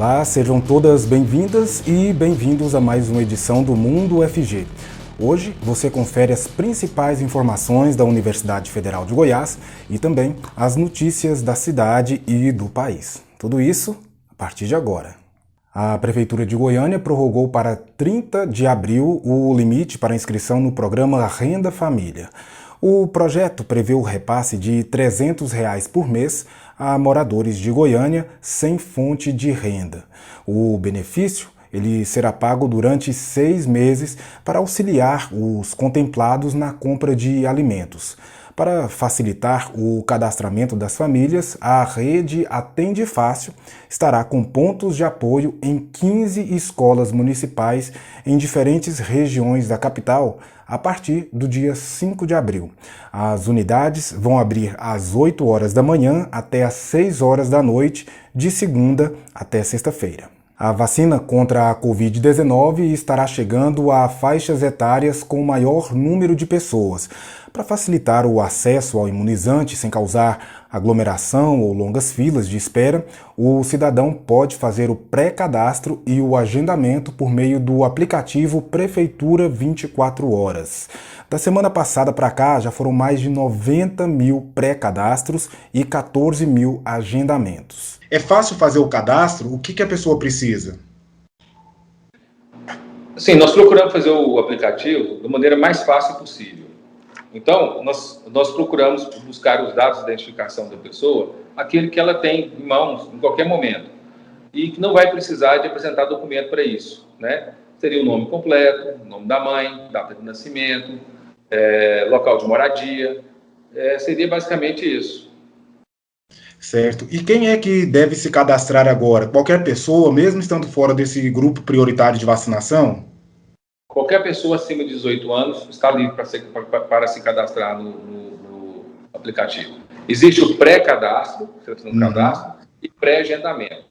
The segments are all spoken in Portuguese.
Olá, sejam todas bem-vindas e bem-vindos a mais uma edição do Mundo UFG. Hoje você confere as principais informações da Universidade Federal de Goiás e também as notícias da cidade e do país. Tudo isso a partir de agora. A Prefeitura de Goiânia prorrogou para 30 de abril o limite para inscrição no programa Renda Família. O projeto prevê o repasse de R$ 300 por mês a moradores de Goiânia sem fonte de renda. O benefício ele será pago durante 6 meses para auxiliar os contemplados na compra de alimentos. Para facilitar o cadastramento das famílias, a rede Atende Fácil estará com pontos de apoio em 15 escolas municipais em diferentes regiões da capital a partir do dia 5 de abril. As unidades vão abrir às 8 horas da manhã até às 6 horas da noite, de segunda até sexta-feira. A vacina contra a Covid-19 estará chegando a faixas etárias com maior número de pessoas. Para facilitar o acesso ao imunizante sem causar aglomeração ou longas filas de espera, o cidadão pode fazer o pré-cadastro e o agendamento por meio do aplicativo Prefeitura 24 Horas. Da semana passada para cá, já foram mais de 90 mil pré-cadastros e 14 mil agendamentos. É fácil fazer o cadastro? O que a pessoa precisa? Sim, nós procuramos fazer o aplicativo da maneira mais fácil possível. Então, nós procuramos buscar os dados de identificação da pessoa, aquele que ela tem em mãos em qualquer momento, e que não vai precisar de apresentar documento para isso, né? Seria o nome completo, nome da mãe, data de nascimento, local de moradia, seria basicamente isso. Certo. E quem é que deve se cadastrar agora? Qualquer pessoa, mesmo estando fora desse grupo prioritário de vacinação? Qualquer pessoa acima de 18 anos está livre para se cadastrar no aplicativo. Existe o pré-cadastro, cadastro, e pré-agendamento.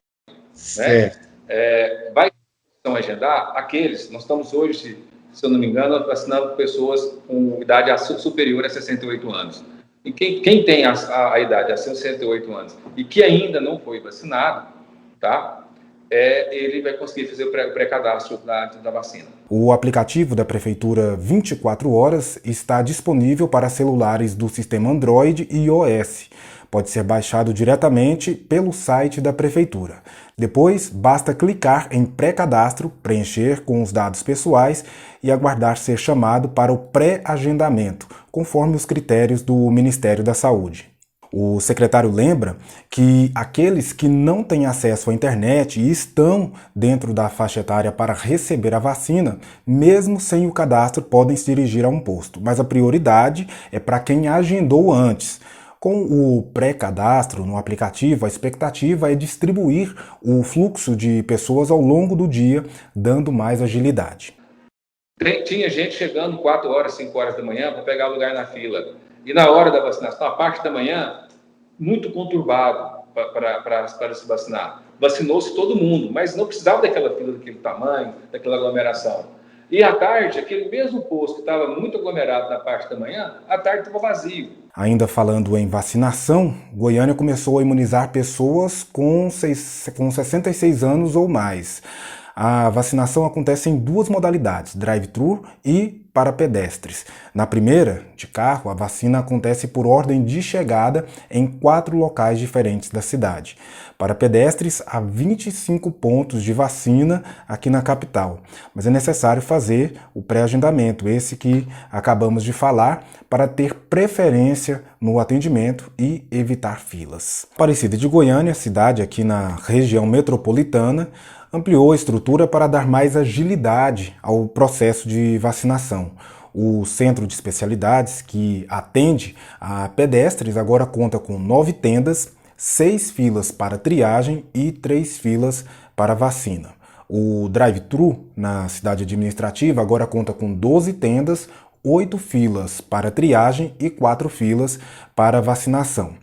Certo. Né? Vai agendar aqueles, nós estamos hoje, se eu não me engano, vacinando pessoas com idade superior a 68 anos. E quem tem a idade acima de 68 anos e que ainda não foi vacinado, tá? Ele vai conseguir fazer o pré-cadastro da vacina. O aplicativo da Prefeitura 24 Horas está disponível para celulares do sistema Android e iOS. Pode ser baixado diretamente pelo site da Prefeitura. Depois, basta clicar em pré-cadastro, preencher com os dados pessoais e aguardar ser chamado para o pré-agendamento, conforme os critérios do Ministério da Saúde. O secretário lembra que aqueles que não têm acesso à internet e estão dentro da faixa etária para receber a vacina, mesmo sem o cadastro, podem se dirigir a um posto, mas a prioridade é para quem agendou antes. Com o pré-cadastro no aplicativo, a expectativa é distribuir o fluxo de pessoas ao longo do dia, dando mais agilidade. Tinha gente chegando 4 horas, 5 horas da manhã para pegar lugar na fila. E na hora da vacinação, a parte da manhã, muito conturbado para se vacinar. Vacinou-se todo mundo, mas não precisava daquela fila daquele tamanho, daquela aglomeração. E à tarde, aquele mesmo posto que estava muito aglomerado na parte da manhã, à tarde estava vazio. Ainda falando em vacinação, Goiânia começou a imunizar pessoas com 66 anos ou mais. A vacinação acontece em 2 modalidades, drive-thru e para pedestres. Na primeira, de carro, a vacina acontece por ordem de chegada em 4 locais diferentes da cidade. Para pedestres, há 25 pontos de vacina aqui na capital, mas é necessário fazer o pré-agendamento, esse que acabamos de falar, para ter preferência no atendimento e evitar filas. Aparecida de Goiânia, cidade aqui na região metropolitana, ampliou a estrutura para dar mais agilidade ao processo de vacinação. O Centro de Especialidades, que atende a pedestres, agora conta com 9 tendas, 6 filas para triagem e 3 filas para vacina. O drive-thru na cidade administrativa agora conta com 12 tendas, 8 filas para triagem e 4 filas para vacinação.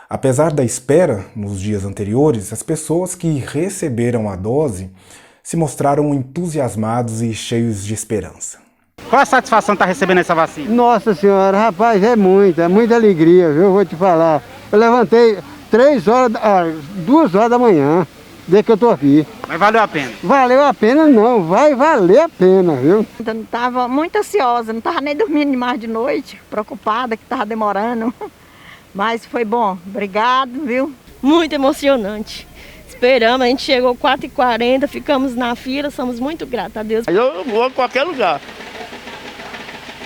Apesar da espera nos dias anteriores, as pessoas que receberam a dose se mostraram entusiasmados e cheios de esperança. Qual a satisfação de estar recebendo essa vacina? Nossa senhora, rapaz, é muita alegria, viu? Eu vou te falar. Eu levantei 2 horas da manhã desde que eu tô aqui. Mas valeu a pena. Valeu a pena não, vai valer a pena, viu? Eu não estava muito ansiosa, não estava nem dormindo mais de noite, preocupada que estava demorando. Mas foi bom, obrigado, viu? Muito emocionante. Esperamos, a gente chegou 4h40, ficamos na fila, somos muito gratos a Deus. Eu vou a qualquer lugar,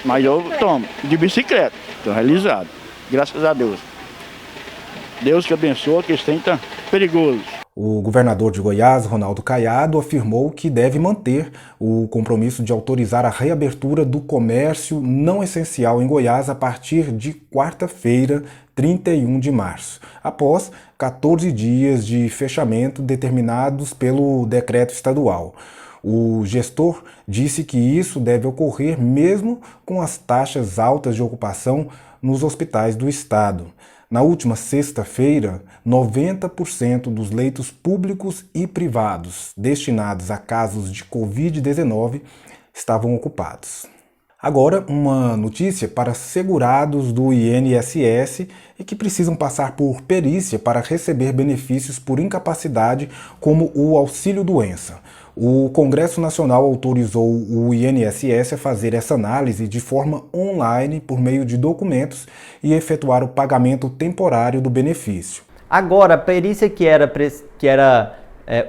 mas eu tomo de bicicleta, estou realizado, graças a Deus. Deus que abençoe, que esse trem tá perigoso. O governador de Goiás, Ronaldo Caiado, afirmou que deve manter o compromisso de autorizar a reabertura do comércio não essencial em Goiás a partir de quarta-feira, 31 de março, após 14 dias de fechamento determinados pelo decreto estadual. O gestor disse que isso deve ocorrer mesmo com as taxas altas de ocupação nos hospitais do estado. Na última sexta-feira, 90% dos leitos públicos e privados destinados a casos de Covid-19 estavam ocupados. Agora, uma notícia para segurados do INSS e que precisam passar por perícia para receber benefícios por incapacidade, como o auxílio-doença. O Congresso Nacional autorizou o INSS a fazer essa análise de forma online por meio de documentos e efetuar o pagamento temporário do benefício. Agora, a perícia que era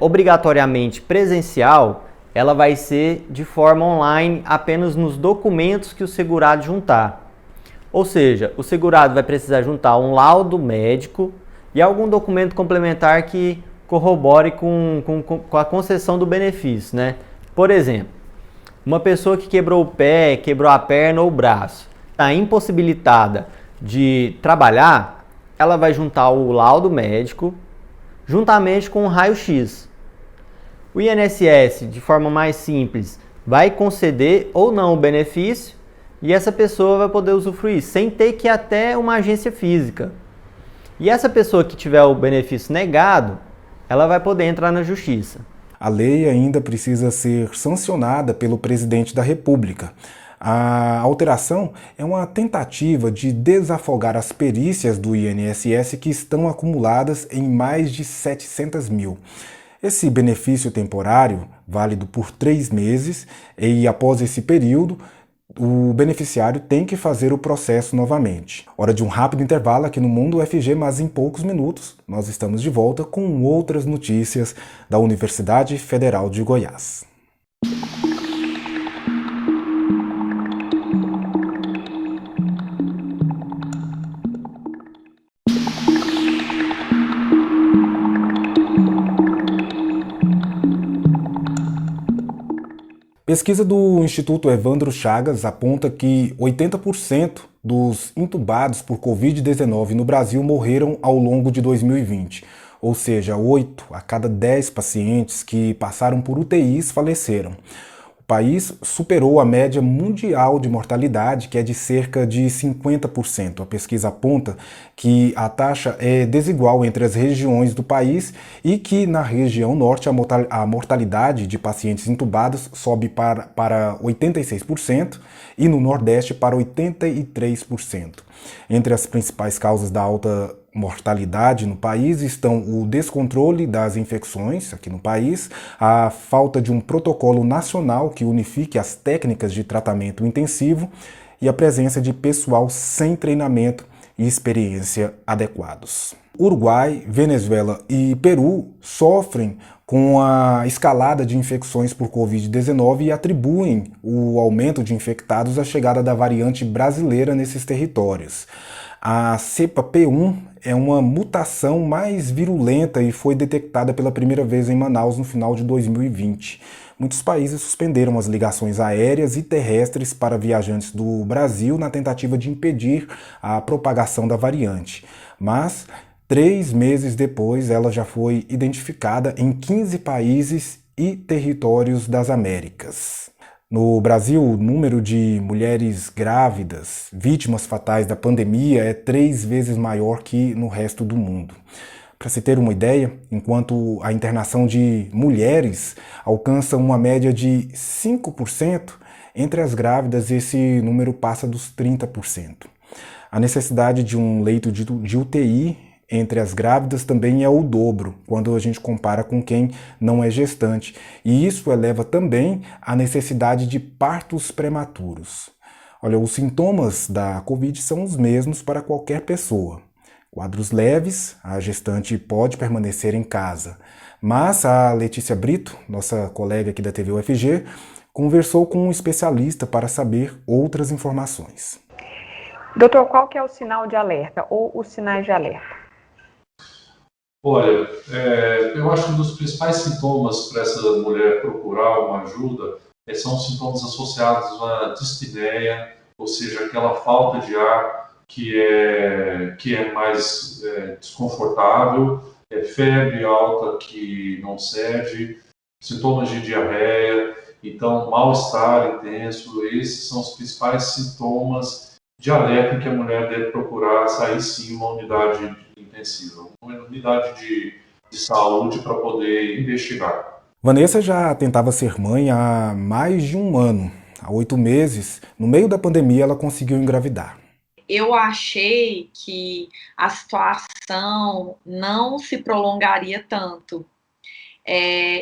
obrigatoriamente presencial, ela vai ser de forma online apenas nos documentos que o segurado juntar. Ou seja, o segurado vai precisar juntar um laudo médico e algum documento complementar que corrobore com a concessão do benefício, né? Por exemplo, uma pessoa que quebrou o pé, quebrou a perna ou o braço, está impossibilitada de trabalhar, ela vai juntar o laudo médico juntamente com o raio-x. O INSS, de forma mais simples, vai conceder ou não o benefício e essa pessoa vai poder usufruir sem ter que ir até uma agência física. E essa pessoa que tiver o benefício negado, ela vai poder entrar na justiça. A lei ainda precisa ser sancionada pelo presidente da República. A alteração é uma tentativa de desafogar as perícias do INSS que estão acumuladas em mais de 700 mil. Esse benefício temporário, válido por 3 meses, e após esse período, o beneficiário tem que fazer o processo novamente. Hora de um rápido intervalo aqui no Mundo UFG, mas em poucos minutos nós estamos de volta com outras notícias da Universidade Federal de Goiás. Pesquisa do Instituto Evandro Chagas aponta que 80% dos intubados por Covid-19 no Brasil morreram ao longo de 2020. Ou seja, 8 a cada 10 pacientes que passaram por UTIs faleceram. O país superou a média mundial de mortalidade, que é de cerca de 50%. A pesquisa aponta que a taxa é desigual entre as regiões do país e que na região norte a mortalidade de pacientes intubados sobe para 86% e no nordeste para 83%. Entre as principais causas da alta mortalidade no país estão o descontrole das infecções aqui no país, a falta de um protocolo nacional que unifique as técnicas de tratamento intensivo e a presença de pessoal sem treinamento e experiência adequados. Uruguai, Venezuela e Peru sofrem com a escalada de infecções por Covid-19 e atribuem o aumento de infectados à chegada da variante brasileira nesses territórios. A cepa P1 é uma mutação mais virulenta e foi detectada pela primeira vez em Manaus no final de 2020. Muitos países suspenderam as ligações aéreas e terrestres para viajantes do Brasil na tentativa de impedir a propagação da variante. Mas 3 meses depois, ela já foi identificada em 15 países e territórios das Américas. No Brasil, o número de mulheres grávidas, vítimas fatais da pandemia, é 3 vezes maior que no resto do mundo. Para se ter uma ideia, enquanto a internação de mulheres alcança uma média de 5%, entre as grávidas esse número passa dos 30%. A necessidade de um leito de UTI entre as grávidas também é o dobro, quando a gente compara com quem não é gestante. E isso eleva também a necessidade de partos prematuros. Olha, os sintomas da Covid são os mesmos para qualquer pessoa. Quadros leves, a gestante pode permanecer em casa. Mas a Letícia Brito, nossa colega aqui da TV UFG, conversou com um especialista para saber outras informações. Doutor, qual que é o sinal de alerta ou os sinais de alerta? Olha, eu acho que um dos principais sintomas para essa mulher procurar uma ajuda são sintomas associados à dispneia, ou seja, aquela falta de ar que é mais desconfortável, febre alta que não cede, sintomas de diarreia, então mal-estar intenso. Esses são os principais sintomas de alerta que a mulher deve procurar sair sim uma unidade intensiva, uma unidade de saúde para poder investigar. Vanessa já tentava ser mãe há mais de um ano. Há 8 meses, no meio da pandemia, ela conseguiu engravidar. Eu achei que a situação não se prolongaria tanto.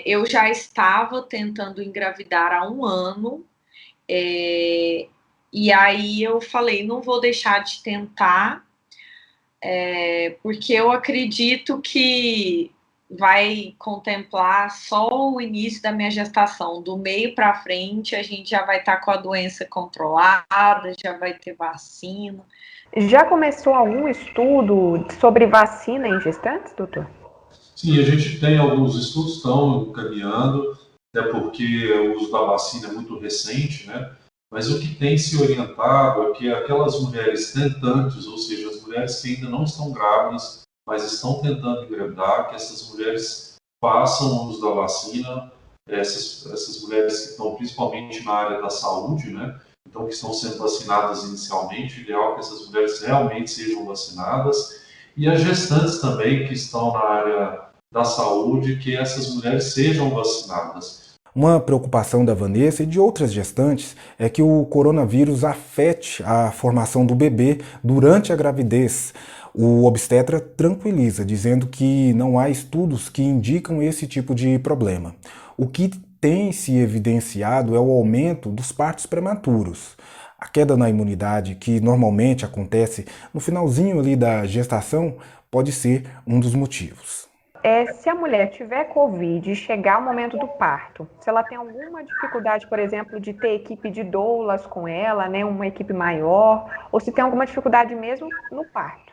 Eu já estava tentando engravidar há um ano, e aí eu falei, não vou deixar de tentar, porque eu acredito que vai contemplar só o início da minha gestação. Do meio para frente, a gente já vai estar com a doença controlada, já vai ter vacina. Já começou algum estudo sobre vacina em gestantes, doutor? Sim, a gente tem alguns estudos que estão caminhando, até porque o uso da vacina é muito recente, né? Mas o que tem se orientado é que aquelas mulheres tentantes, ou seja, as mulheres que ainda não estão grávidas, mas estão tentando engravidar, que essas mulheres façam uso da vacina, essas mulheres que estão principalmente na área da saúde, né? Então, que estão sendo vacinadas inicialmente, o ideal é que essas mulheres realmente sejam vacinadas, e as gestantes também que estão na área da saúde, que essas mulheres sejam vacinadas. Uma preocupação da Vanessa e de outras gestantes é que o coronavírus afete a formação do bebê durante a gravidez. O obstetra tranquiliza, dizendo que não há estudos que indicam esse tipo de problema. O que tem se evidenciado é o aumento dos partos prematuros. A queda na imunidade, que normalmente acontece no finalzinho ali da gestação, pode ser um dos motivos. Se a mulher tiver Covid e chegar ao momento do parto, se ela tem alguma dificuldade, por exemplo, de ter equipe de doulas com ela, né, uma equipe maior, ou se tem alguma dificuldade mesmo no parto?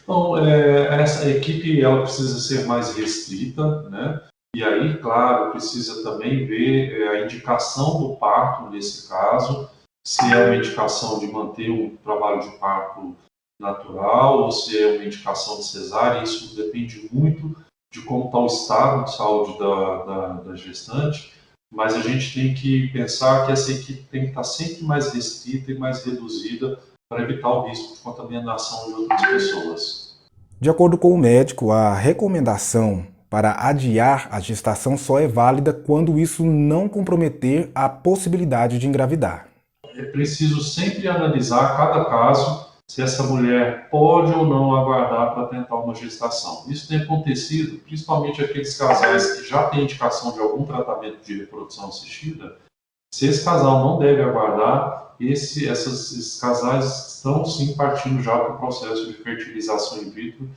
Então, essa equipe ela precisa ser mais restrita, né? E aí, claro, precisa também ver a indicação do parto nesse caso, se é uma indicação de manter um trabalho de parto natural ou se é uma indicação de cesárea. Isso depende muito de como está o estado de saúde da gestante, mas a gente tem que pensar que essa equipe tem que estar sempre mais restrita e mais reduzida para evitar o risco de contaminação de outras pessoas. De acordo com o médico, a recomendação para adiar a gestação só é válida quando isso não comprometer a possibilidade de engravidar. É preciso sempre analisar cada caso, se essa mulher pode ou não aguardar para tentar uma gestação. Isso tem acontecido, principalmente aqueles casais que já têm indicação de algum tratamento de reprodução assistida. Se esse casal não deve aguardar, esses casais estão sim partindo já para o processo de fertilização in vitro,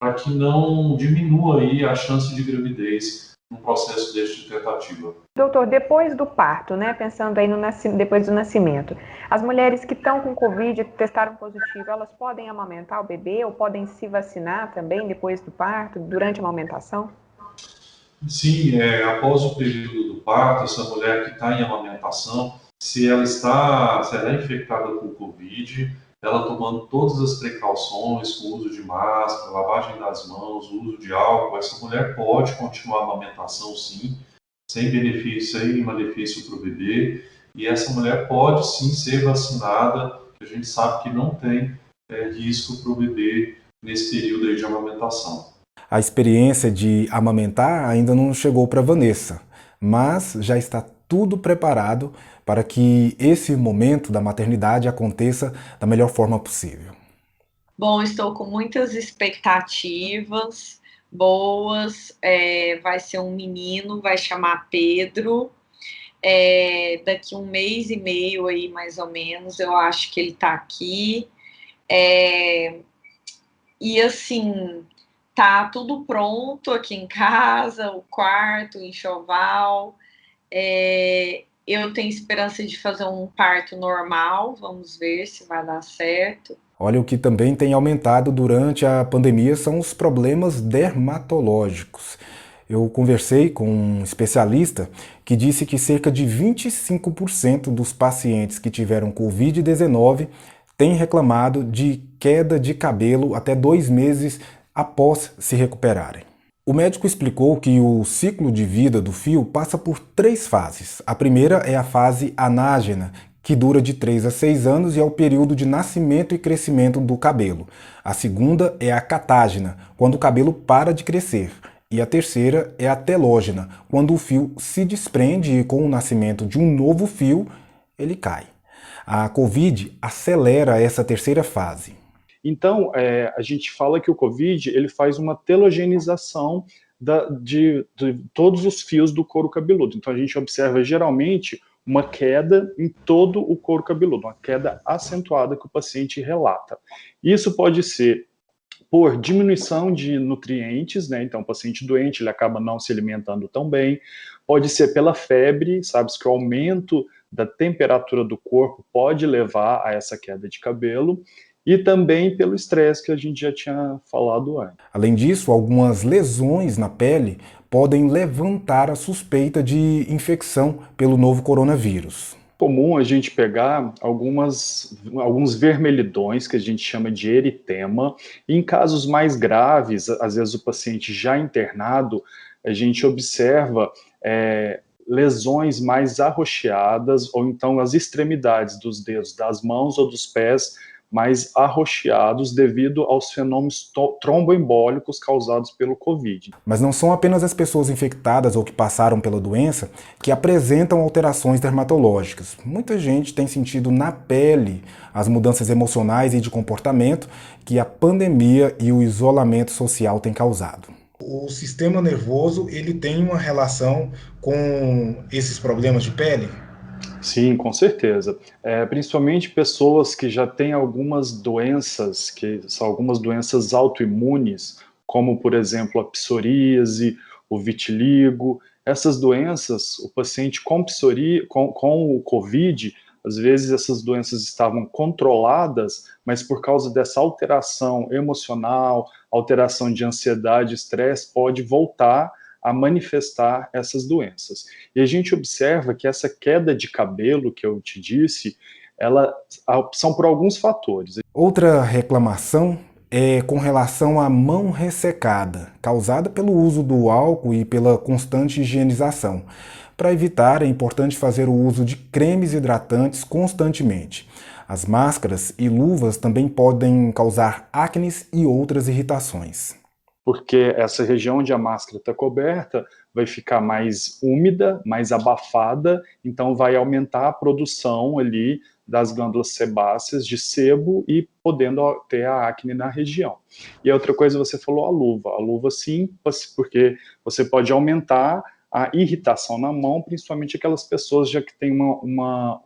para que não diminua aí a chance de gravidez no processo deste de tentativa. Doutor, depois do parto, né, pensando aí depois do nascimento, as mulheres que estão com Covid e testaram positivo, elas podem amamentar o bebê ou podem se vacinar também depois do parto, durante a amamentação? Sim, após o período do parto, essa mulher que está em amamentação, se ela é infectada com Covid, ela tomando todas as precauções, com o uso de máscara, lavagem das mãos, o uso de álcool, essa mulher pode continuar a amamentação sim, sem malefício para o bebê, e essa mulher pode sim ser vacinada, que a gente sabe que não tem risco para o bebê nesse período aí de amamentação. A experiência de amamentar ainda não chegou para Vanessa, mas já está tudo preparado para que esse momento da maternidade aconteça da melhor forma possível. Bom, estou com muitas expectativas boas. Vai ser um menino, vai chamar Pedro. Daqui 1 mês e meio aí, mais ou menos, eu acho que ele tá aqui. E assim, tá tudo pronto aqui em casa, o quarto, o enxoval. Eu tenho esperança de fazer um parto normal, vamos ver se vai dar certo. Olha, o que também tem aumentado durante a pandemia são os problemas dermatológicos. Eu conversei com um especialista que disse que cerca de 25% dos pacientes que tiveram Covid-19 têm reclamado de queda de cabelo até 2 meses após se recuperarem. O médico explicou que o ciclo de vida do fio passa por 3 fases. A primeira é a fase anágena, que dura de 3 a 6 anos e é o período de nascimento e crescimento do cabelo. A segunda é a catágena, quando o cabelo para de crescer. E a terceira é a telógena, quando o fio se desprende e com o nascimento de um novo fio, ele cai. A Covid acelera essa terceira fase. Então, a gente fala que o Covid ele faz uma telogenização de todos os fios do couro cabeludo. Então, a gente observa geralmente uma queda em todo o couro cabeludo, uma queda acentuada que o paciente relata. Isso pode ser por diminuição de nutrientes, né? Então, o paciente doente ele acaba não se alimentando tão bem. Pode ser pela febre, sabe-se que o aumento da temperatura do corpo pode levar a essa queda de cabelo. E também pelo estresse que a gente já tinha falado antes. Além disso, algumas lesões na pele podem levantar a suspeita de infecção pelo novo coronavírus. É comum a gente pegar alguns vermelhidões, que a gente chama de eritema, e em casos mais graves, às vezes o paciente já internado, a gente observa lesões mais arroxeadas, ou então as extremidades dos dedos das mãos ou dos pés mais arroxeados devido aos fenômenos tromboembólicos causados pelo Covid. Mas não são apenas as pessoas infectadas ou que passaram pela doença que apresentam alterações dermatológicas. Muita gente tem sentido na pele as mudanças emocionais e de comportamento que a pandemia e o isolamento social têm causado. O sistema nervoso, ele tem uma relação com esses problemas de pele? Sim, com certeza. Principalmente pessoas que já têm algumas doenças, que são algumas doenças autoimunes, como, por exemplo, a psoríase, o vitiligo. Essas doenças, o paciente com o Covid, às vezes essas doenças estavam controladas, mas por causa dessa alteração emocional, alteração de ansiedade, estresse, pode voltar a manifestar essas doenças. E a gente observa que essa queda de cabelo que eu te disse, são por alguns fatores. Outra reclamação é com relação à mão ressecada, causada pelo uso do álcool e pela constante higienização. Para evitar, é importante fazer o uso de cremes hidratantes constantemente. As máscaras e luvas também podem causar acnes e outras irritações. Porque essa região onde a máscara está coberta vai ficar mais úmida, mais abafada, então vai aumentar a produção ali das glândulas sebáceas de sebo e podendo ter a acne na região. E a outra coisa, você falou a luva sim, porque você pode aumentar a irritação na mão, principalmente aquelas pessoas já que têm uma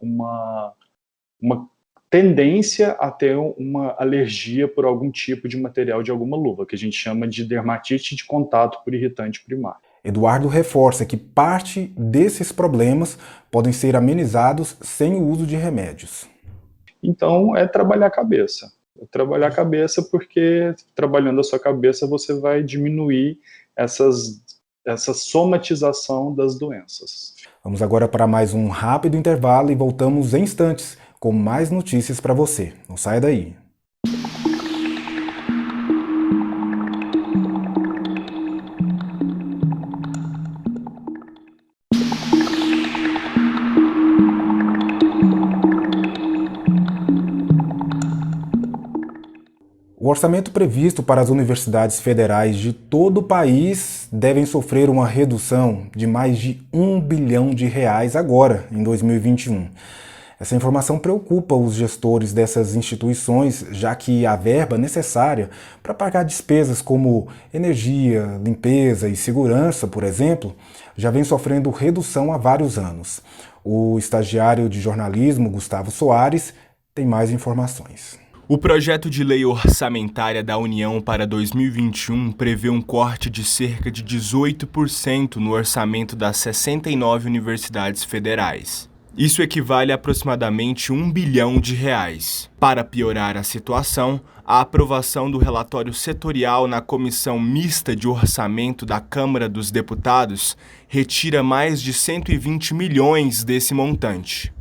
tendência a ter uma alergia por algum tipo de material de alguma luva, que a gente chama de dermatite de contato por irritante primário. Eduardo reforça que parte desses problemas podem ser amenizados sem o uso de remédios. Então, é trabalhar a cabeça. Trabalhar a cabeça porque, trabalhando a sua cabeça, você vai diminuir essa somatização das doenças. Vamos agora para mais um rápido intervalo e voltamos em instantes com mais notícias para você. Não saia daí. O orçamento previsto para as universidades federais de todo o país devem sofrer uma redução de mais de R$ 1 bilhão agora, em 2021. Essa informação preocupa os gestores dessas instituições, já que a verba necessária para pagar despesas como energia, limpeza e segurança, por exemplo, já vem sofrendo redução há vários anos. O estagiário de jornalismo, Gustavo Soares, tem mais informações. O projeto de lei orçamentária da União para 2021 prevê um corte de cerca de 18% no orçamento das 69 universidades federais. Isso equivale a aproximadamente R$1 bilhão. Para piorar a situação, a aprovação do relatório setorial na Comissão Mista de Orçamento da Câmara dos Deputados retira mais de 120 milhões desse montante.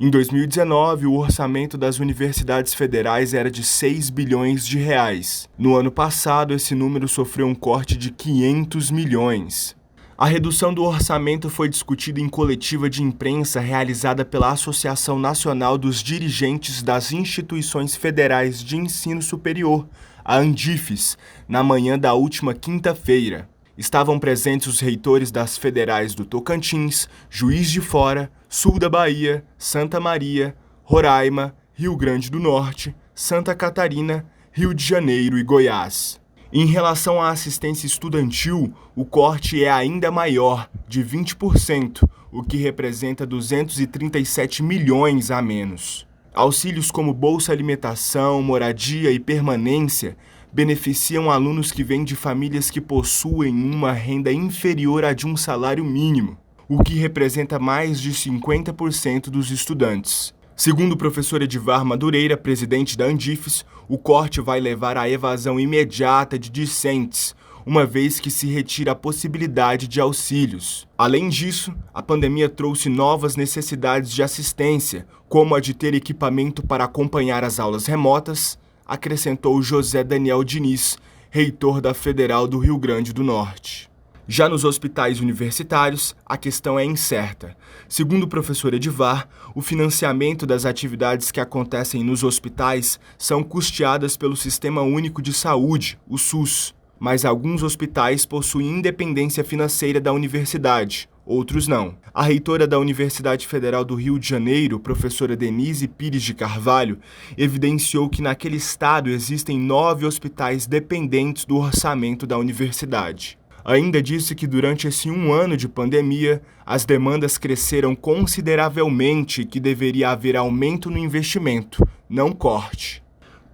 Em 2019, o orçamento das universidades federais era de R$6 bilhões. No ano passado, esse número sofreu um corte de 500 milhões. A redução do orçamento foi discutida em coletiva de imprensa realizada pela Associação Nacional dos Dirigentes das Instituições Federais de Ensino Superior, a ANDIFES, na manhã da última quinta-feira. Estavam presentes os reitores das federais do Tocantins, Juiz de Fora, Sul da Bahia, Santa Maria, Roraima, Rio Grande do Norte, Santa Catarina, Rio de Janeiro e Goiás. Em relação à assistência estudantil, o corte é ainda maior, de 20%, o que representa 237 milhões a menos. Auxílios como Bolsa Alimentação, Moradia e Permanência beneficiam alunos que vêm de famílias que possuem uma renda inferior à de um salário mínimo, o que representa mais de 50% dos estudantes. Segundo o professor Edivar Madureira, presidente da ANDIFES, o corte vai levar à evasão imediata de discentes, uma vez que se retira a possibilidade de auxílios. Além disso, a pandemia trouxe novas necessidades de assistência, como a de ter equipamento para acompanhar as aulas remotas, acrescentou José Daniel Diniz, reitor da Federal do Rio Grande do Norte. Já nos hospitais universitários, a questão é incerta. Segundo o professor Edivar, o financiamento das atividades que acontecem nos hospitais são custeadas pelo Sistema Único de Saúde, o SUS, mas alguns hospitais possuem independência financeira da universidade, outros não. A reitora da Universidade Federal do Rio de Janeiro, professora Denise Pires de Carvalho, evidenciou que naquele estado existem 9 hospitais dependentes do orçamento da universidade. Ainda disse que durante esse 1 ano de pandemia, as demandas cresceram consideravelmente e que deveria haver aumento no investimento, não corte.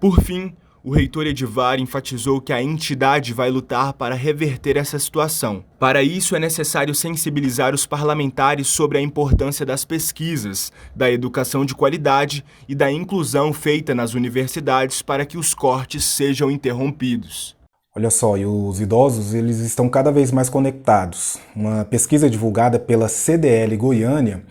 Por fim, o reitor Edivar enfatizou que a entidade vai lutar para reverter essa situação. Para isso, é necessário sensibilizar os parlamentares sobre a importância das pesquisas, da educação de qualidade e da inclusão feita nas universidades para que os cortes sejam interrompidos. Olha só, e os idosos eles estão cada vez mais conectados. Uma pesquisa divulgada pela CDL Goiânia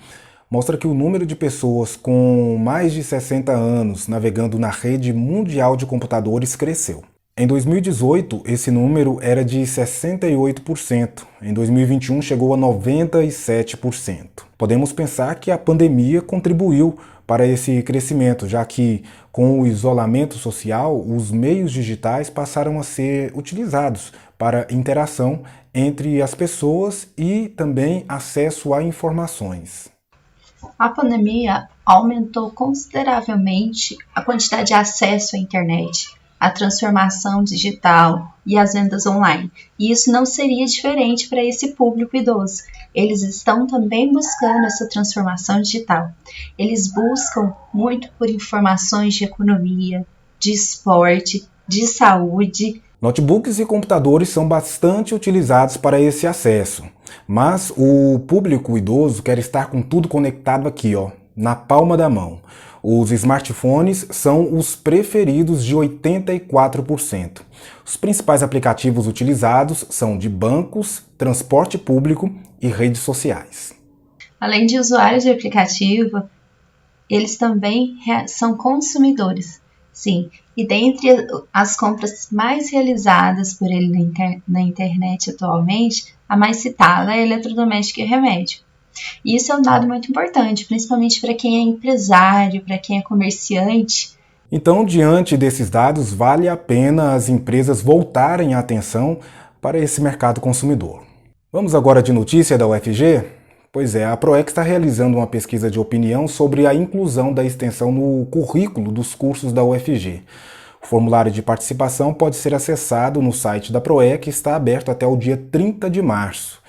mostra que o número de pessoas com mais de 60 anos navegando na rede mundial de computadores cresceu. Em 2018, esse número era de 68%. Em 2021, chegou a 97%. Podemos pensar que a pandemia contribuiu para esse crescimento, já que, com o isolamento social, os meios digitais passaram a ser utilizados para interação entre as pessoas e também acesso a informações. A pandemia aumentou consideravelmente a quantidade de acesso à internet, a transformação digital e as vendas online. E isso não seria diferente para esse público idoso. Eles estão também buscando essa transformação digital. Eles buscam muito por informações de economia, de esporte, de saúde. Notebooks e computadores são bastante utilizados para esse acesso, mas o público idoso quer estar com tudo conectado aqui, na palma da mão. Os smartphones são os preferidos de 84%. Os principais aplicativos utilizados são de bancos, transporte público e redes sociais. Além de usuários de aplicativo, eles também são consumidores. Sim, e dentre as compras mais realizadas por ele na internet atualmente, a mais citada é eletrodoméstico e remédio. E isso é um dado muito importante, principalmente para quem é empresário, para quem é comerciante. Então, diante desses dados, vale a pena as empresas voltarem a atenção para esse mercado consumidor. Vamos agora de notícia da UFG? Pois é, a PROEC está realizando uma pesquisa de opinião sobre a inclusão da extensão no currículo dos cursos da UFG. O formulário de participação pode ser acessado no site da PROEC e está aberto até o dia 30 de março.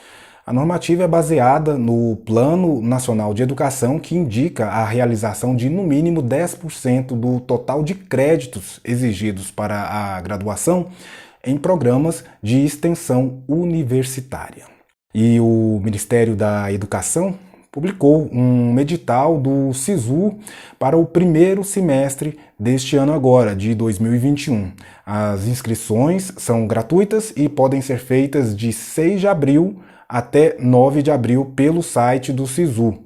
A normativa é baseada no Plano Nacional de Educação, que indica a realização de no mínimo 10% do total de créditos exigidos para a graduação em programas de extensão universitária. E o Ministério da Educação publicou um edital do SISU para o primeiro semestre deste ano agora, de 2021. As inscrições são gratuitas e podem ser feitas de 6 de abril até 9 de abril pelo site do SISU.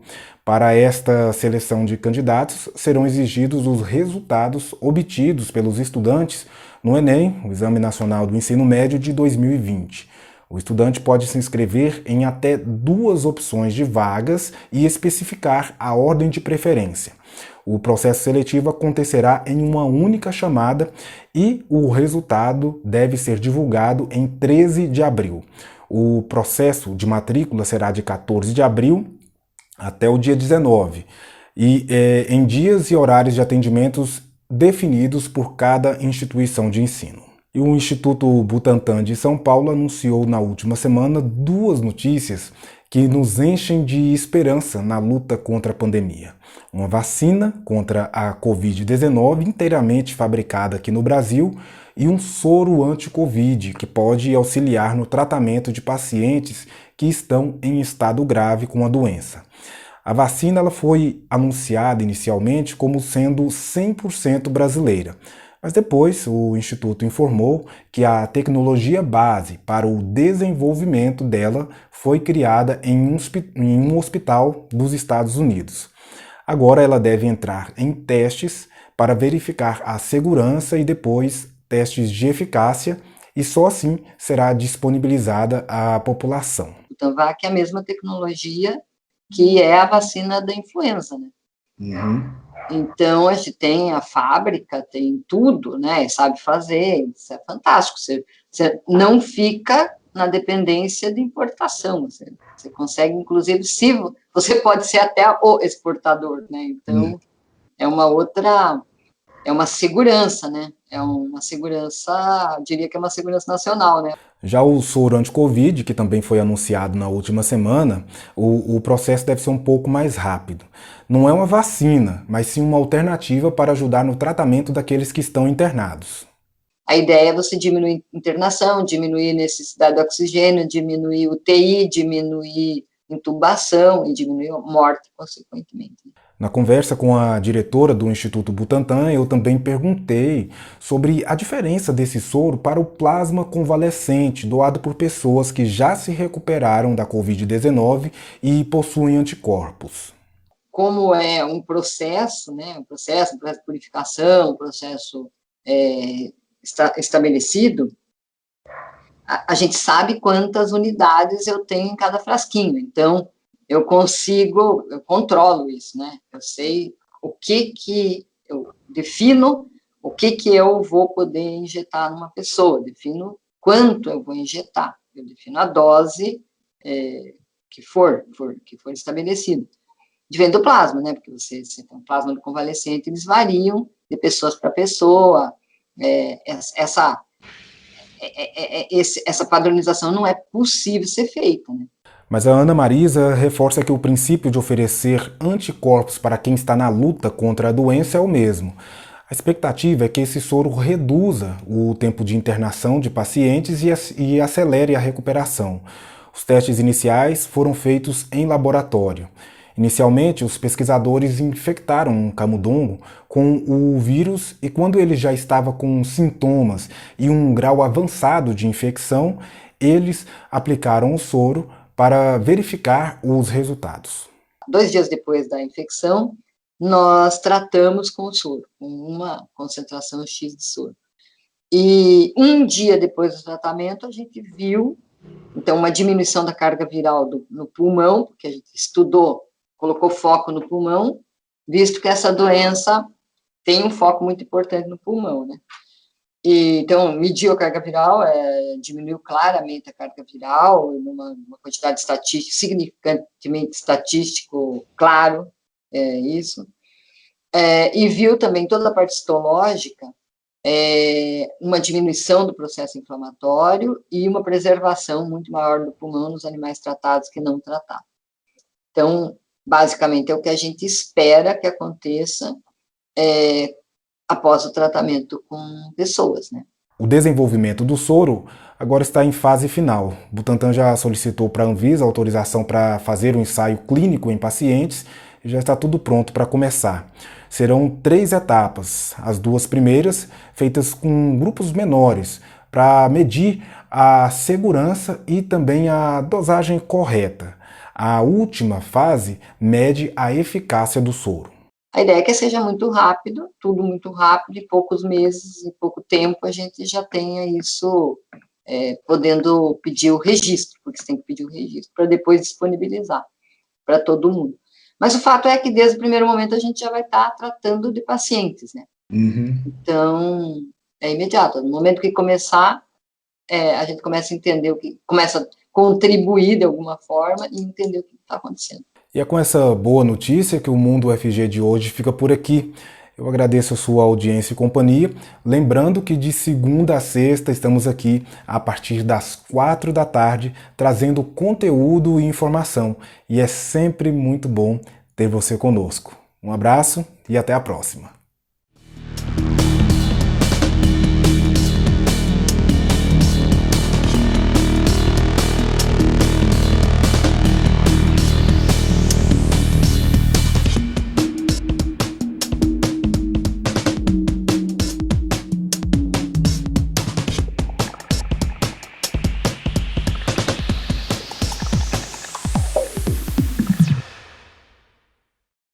Para esta seleção de candidatos, serão exigidos os resultados obtidos pelos estudantes no Enem, o Exame Nacional do Ensino Médio de 2020. O estudante pode se inscrever em até 2 opções de vagas e especificar a ordem de preferência. O processo seletivo acontecerá em uma única chamada e o resultado deve ser divulgado em 13 de abril. O processo de matrícula será de 14 de abril até o dia 19 e em dias e horários de atendimentos definidos por cada instituição de ensino. E o Instituto Butantan de São Paulo anunciou na última semana 2 notícias que nos enchem de esperança na luta contra a pandemia. Uma vacina contra a Covid-19 inteiramente fabricada aqui no Brasil e um soro anti-Covid que pode auxiliar no tratamento de pacientes que estão em estado grave com a doença. A vacina ela foi anunciada inicialmente como sendo 100% brasileira, mas depois o Instituto informou que a tecnologia base para o desenvolvimento dela foi criada em um hospital dos Estados Unidos. Agora ela deve entrar em testes para verificar a segurança e depois testes de eficácia e só assim será disponibilizada à população. Butanvac é a mesma tecnologia que é a vacina da influenza, né? Então, a gente tem a fábrica, tem tudo, né? Sabe fazer, isso é fantástico. Você não fica na dependência de importação. Você consegue, inclusive, se você pode ser até o exportador, né? Então, é uma outra, é uma segurança, né? É uma segurança, eu diria que é uma segurança nacional, né? Já o soro anti-Covid, que também foi anunciado na última semana, o processo deve ser um pouco mais rápido. Não é uma vacina, mas sim uma alternativa para ajudar no tratamento daqueles que estão internados. A ideia é você diminuir internação, diminuir necessidade de oxigênio, diminuir UTI, diminuir intubação e diminuir a morte, consequentemente. Na conversa com a diretora do Instituto Butantan, eu também perguntei sobre a diferença desse soro para o plasma convalescente doado por pessoas que já se recuperaram da Covid-19 e possuem anticorpos. Como é um processo, né, um processo de purificação, um processo estabelecido, a gente sabe quantas unidades eu tenho em cada frasquinho, então eu controlo isso, né? Eu sei eu defino o que eu vou poder injetar numa pessoa, defino quanto eu vou injetar, eu defino a dose que for estabelecida. Diferente do plasma, né? Porque você tem um plasma do convalescente, eles variam de pessoas para pessoa, essa padronização não é possível ser feita, né? Mas a Ana Marisa reforça que o princípio de oferecer anticorpos para quem está na luta contra a doença é o mesmo. A expectativa é que esse soro reduza o tempo de internação de pacientes e acelere a recuperação. Os testes iniciais foram feitos em laboratório. Inicialmente, os pesquisadores infectaram um camundongo com o vírus e quando ele já estava com sintomas e um grau avançado de infecção, eles aplicaram o soro para verificar os resultados. 2 dias depois da infecção, nós tratamos com o soro, com uma concentração X de soro. E 1 dia depois do tratamento, a gente viu, então, uma diminuição da carga viral no pulmão, porque a gente estudou, colocou foco no pulmão, visto que essa doença tem um foco muito importante no pulmão, né? Então, mediu a carga viral, diminuiu claramente a carga viral, numa quantidade estatística, significantemente estatístico, claro, isso. E viu também toda a parte histológica, uma diminuição do processo inflamatório e uma preservação muito maior do pulmão nos animais tratados que não tratados. Então, basicamente, é o que a gente espera que aconteça após o tratamento com pessoas, né? O desenvolvimento do soro agora está em fase final. O Butantan já solicitou para a Anvisa autorização para fazer um ensaio clínico em pacientes e já está tudo pronto para começar. Serão 3 etapas, as 2 primeiras feitas com grupos menores, para medir a segurança e também a dosagem correta. A última fase mede a eficácia do soro. A ideia é que seja muito rápido, tudo muito rápido, em poucos meses, em pouco tempo, a gente já tenha isso podendo pedir o registro, porque você tem que pedir o registro para depois disponibilizar para todo mundo. Mas o fato é que desde o primeiro momento a gente já vai estar tratando de pacientes, né? Uhum. Então, é imediato. No momento que começar, a gente começa a entender começa a contribuir de alguma forma e entender o que está acontecendo. E é com essa boa notícia que o Mundo UFG de hoje fica por aqui. Eu agradeço a sua audiência e companhia. Lembrando que de segunda a sexta estamos aqui a partir das 4 da tarde, trazendo conteúdo e informação. E é sempre muito bom ter você conosco. Um abraço e até a próxima.